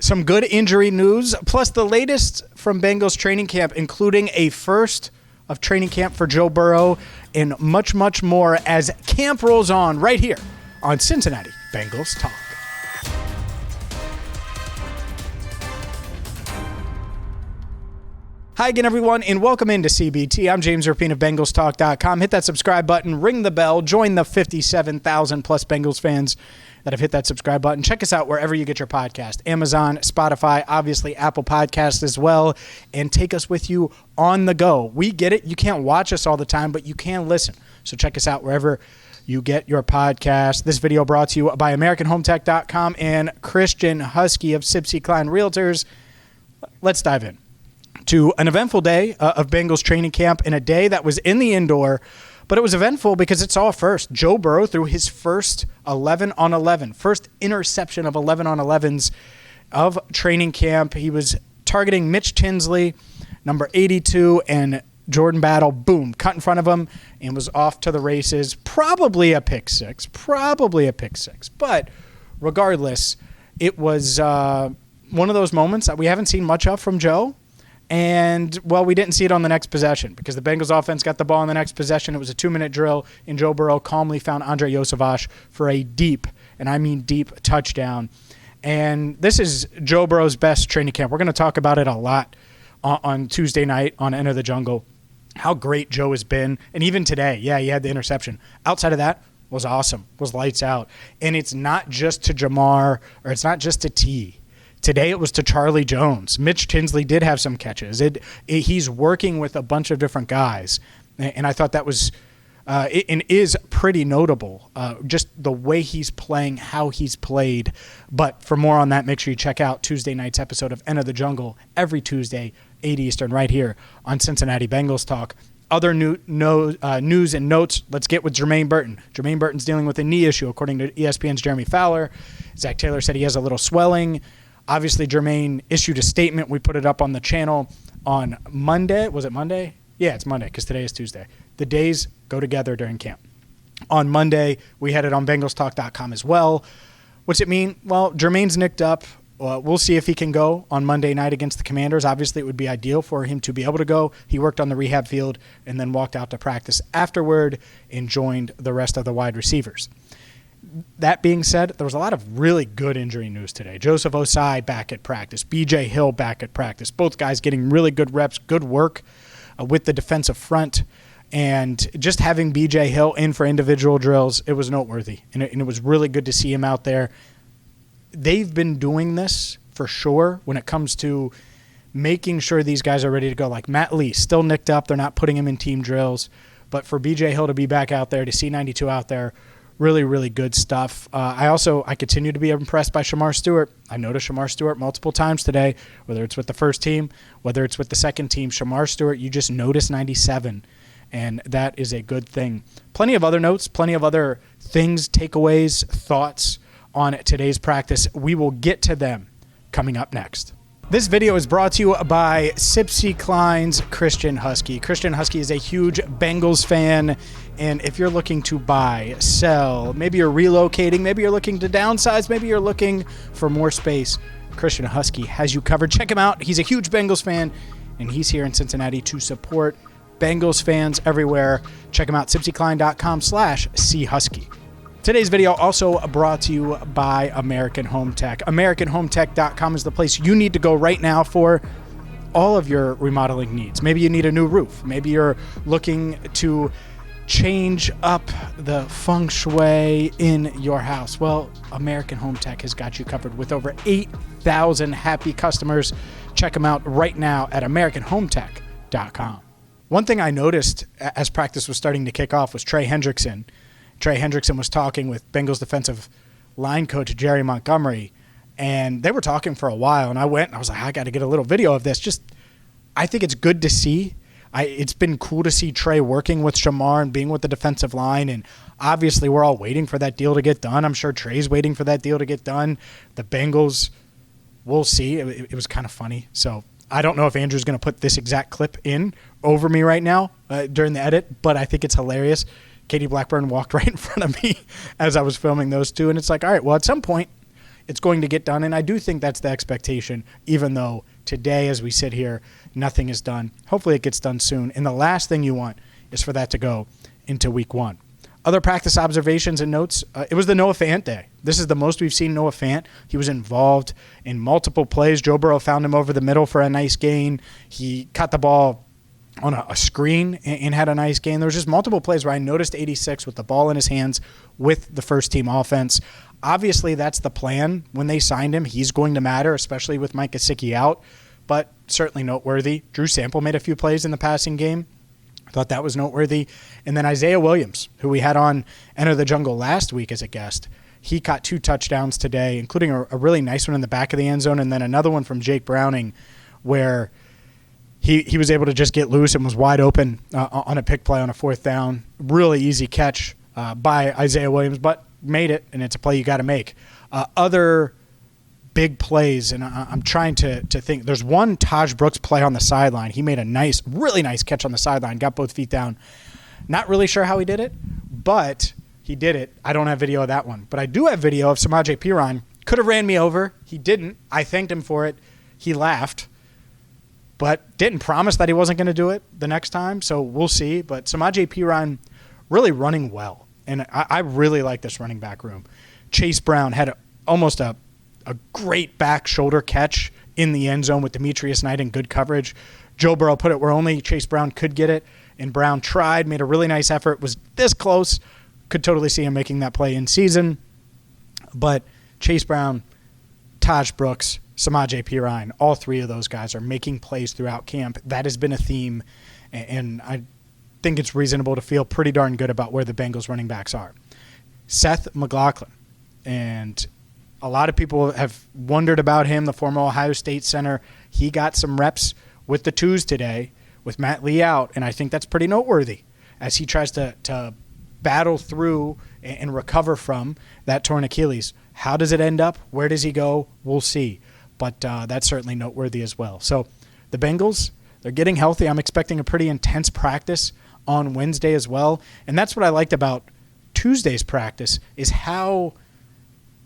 Some good injury news, plus the latest from Bengals training camp, including a first of training camp for Joe Burrow, and much, much more as camp rolls on right here on Cincinnati Bengals Talk. Hi again, everyone, and welcome into CBT. I'm James Rapien of BengalsTalk.com. Hit that subscribe button, ring the bell, join the 57,000 plus Bengals fans that have hit that subscribe button. Check us out wherever you get your podcast, Amazon, Spotify, obviously Apple Podcasts as well, and take us with you on the go. We get it. You can't watch us all the time, but you can listen. So check us out wherever you get your podcast. This video brought to you by AmericanHomeTech.com and Christian Husky of Sipsey Klein Realtors. Let's dive in to an eventful day of Bengals training camp, in a day that was in the indoor, but it was eventful because it saw first Joe Burrow threw his first 11-on-11, first interception of 11-on-11s of training camp. He was targeting Mitch Tinsley, number 82, and Jordan Battle, boom, cut in front of him and was off to the races. Probably a pick six. But regardless, it was one of those moments that we haven't seen much of from Joe. And, well, we didn't see it on the next possession because the Bengals offense got the ball on the next possession. It was a 2-minute drill, and Joe Burrow calmly found Andre Iosivas for a deep, and I mean deep, touchdown. And this is Joe Burrow's best training camp. We're going to talk about it a lot on Tuesday night on Enter the Jungle, how great Joe has been. And even today, yeah, he had the interception. Outside of that, was awesome, was lights out. And it's not just to Jamar, or it's not just to T. Today it was to Charlie Jones. Mitch Tinsley did have some catches. He's working with a bunch of different guys, and I thought that was and is pretty notable, just the way he's playing, how he's played. But for more on that, make sure you check out Tuesday night's episode of Enter the Jungle every Tuesday, 8 Eastern, right here on Cincinnati Bengals Talk. Other news and notes, let's get with Jermaine Burton. Jermaine Burton's dealing with a knee issue, according to ESPN's Jeremy Fowler. Zach Taylor said he has a little swelling. Obviously, Jermaine issued a statement. We put it up on the channel on Monday. Was it Monday? Yeah, it's Monday because today is Tuesday. The days go together during camp. On Monday, we had it on BengalsTalk.com as well. What's it mean? Well, Jermaine's nicked up. We'll see if he can go on Monday night against the Commanders. Obviously, it would be ideal for him to be able to go. He worked on the rehab field and then walked out to practice afterward and joined the rest of the wide receivers. That being said, there was a lot of really good injury news today. Joseph Ossai back at practice. B.J. Hill back at practice. Both guys getting really good reps, good work with the defensive front. And just having B.J. Hill in for individual drills, it was noteworthy. And it was really good to see him out there. They've been doing this for sure when it comes to making sure these guys are ready to go. Like Matt Lee, still nicked up. They're not putting him in team drills. But for B.J. Hill to be back out there, to see 92 out there, really, really good stuff. I continue to be impressed by Shamar Stewart. I noticed Shamar Stewart multiple times today, whether it's with the first team, whether it's with the second team. Shamar Stewart, you just notice 97, and that is a good thing. Plenty of other notes, plenty of other things, takeaways, thoughts on today's practice. We will get to them coming up next. This video is brought to you by Sipsey Klein's Christian Husky. Christian Husky is a huge Bengals fan, and if you're looking to buy, sell, maybe you're relocating, maybe you're looking to downsize, maybe you're looking for more space, Christian Husky has you covered. Check him out. He's a huge Bengals fan, and he's here in Cincinnati to support Bengals fans everywhere. Check him out, sipseyklein.com/chusky. Today's video also brought to you by American Home Tech. AmericanHomeTech.com is the place you need to go right now for all of your remodeling needs. Maybe you need a new roof. Maybe you're looking to change up the feng shui in your house. Well, American Home Tech has got you covered with over 8,000 happy customers. Check them out right now at AmericanHomeTech.com. One thing I noticed as practice was starting to kick off was Trey Hendrickson. Trey Hendrickson was talking with Bengals defensive line coach Jerry Montgomery, and they were talking for a while, and I went and I was like, I got to get a little video of this. I think it's good to see. It's been cool to see Trey working with Shamar and being with the defensive line, and obviously we're all waiting for that deal to get done. I'm sure Trey's waiting for that deal to get done. The Bengals, we'll see. It was kind of funny. So I don't know if Andrew's going to put this exact clip in over me right now during the edit, but I think it's hilarious. Katie Blackburn walked right in front of me as I was filming those two, and it's like, all right, well, at some point, it's going to get done, and I do think that's the expectation, even though today, as we sit here, nothing is done. Hopefully it gets done soon, and the last thing you want is for that to go into week 1. Other practice observations and notes, it was the Noah Fant day. This is the most we've seen Noah Fant. He was involved in multiple plays. Joe Burrow found him over the middle for a nice gain. He caught the ball on a screen and had a nice gain. There was just multiple plays where I noticed 86 with the ball in his hands with the first-team offense. Obviously, that's the plan. When they signed him, he's going to matter, especially with Mike Gesicki out, but certainly noteworthy. Drew Sample made a few plays in the passing game. I thought that was noteworthy. And then Isaiah Williams, who we had on Enter the Jungle last week as a guest, he caught 2 touchdowns today, including a really nice one in the back of the end zone, and then another one from Jake Browning where he was able to just get loose and was wide open on a pick play on a 4th down. Really easy catch by Isaiah Williams, but made it, and it's a play you got to make. Other big plays, and I'm trying to think. There's one Taj Brooks play on the sideline. He made a really nice catch on the sideline, got both feet down. Not really sure how he did it, but he did it. I don't have video of that one, but I do have video of Samaje Perine. Could have ran me over. He didn't. I thanked him for it. He laughed, but didn't promise that he wasn't going to do it the next time, so we'll see. But Samaje Perine really running well, and I really like this running back room. Chase Brown had almost a great back shoulder catch in the end zone with Demetrius Knight in good coverage. Joe Burrow put it where only Chase Brown could get it, and Brown tried, made a really nice effort, was this close. Could totally see him making that play in season. But Chase Brown, Taj Brooks, Samaje Perine, all 3 of those guys are making plays throughout camp. That has been a theme, and I think it's reasonable to feel pretty darn good about where the Bengals running backs are. Seth McLaughlin, and a lot of people have wondered about him, the former Ohio State center. He got some reps with the twos today with Matt Lee out, and I think that's pretty noteworthy as he tries to battle through and recover from that torn Achilles. How does it end up? Where does he go? We'll see. But that's certainly noteworthy as well. So the Bengals, they're getting healthy. I'm expecting a pretty intense practice on Wednesday as well. And that's what I liked about Tuesday's practice is how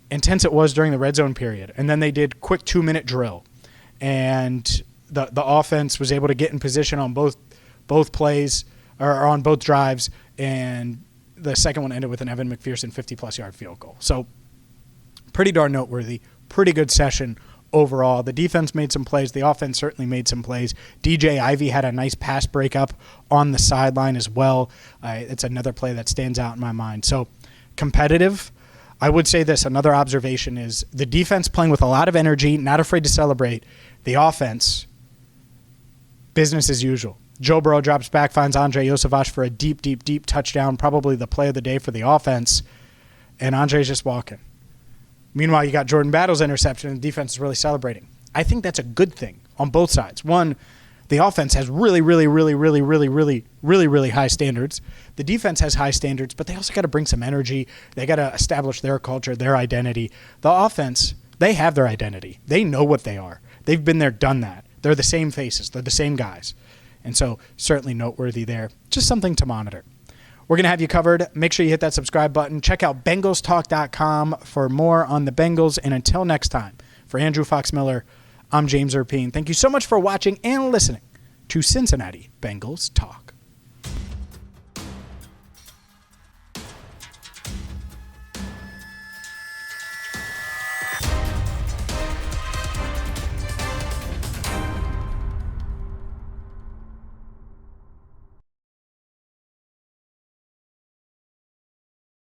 intense it was during the red zone period. And then they did quick 2-minute drill. And the offense was able to get in position on both plays or on both drives. And the second one ended with an Evan McPherson 50-plus yard field goal. So pretty darn noteworthy. Pretty good session overall. The defense made some plays. The offense certainly made some plays. DJ Ivey had a nice pass breakup on the sideline as well. It's another play that stands out in my mind. So competitive. I would say this. Another observation is the defense playing with a lot of energy, not afraid to celebrate. The offense, business as usual. Joe Burrow drops back, finds Andre Yosevich for a deep, deep, deep touchdown, probably the play of the day for the offense, and Andre's just walking. Meanwhile, you got Jordan Battle's interception, and the defense is really celebrating. I think that's a good thing on both sides. One, the offense has really, really, really, really, really, really, really, really high standards. The defense has high standards, but they also got to bring some energy. They got to establish their culture, their identity. The offense, they have their identity. They know what they are. They've been there, done that. They're the same faces. They're the same guys. And so certainly noteworthy there. Just something to monitor. We're going to have you covered. Make sure you hit that subscribe button. Check out BengalsTalk.com for more on the Bengals. And until next time, for Andrew Fox-Miller, I'm James Rapien. Thank you so much for watching and listening to Cincinnati Bengals Talk.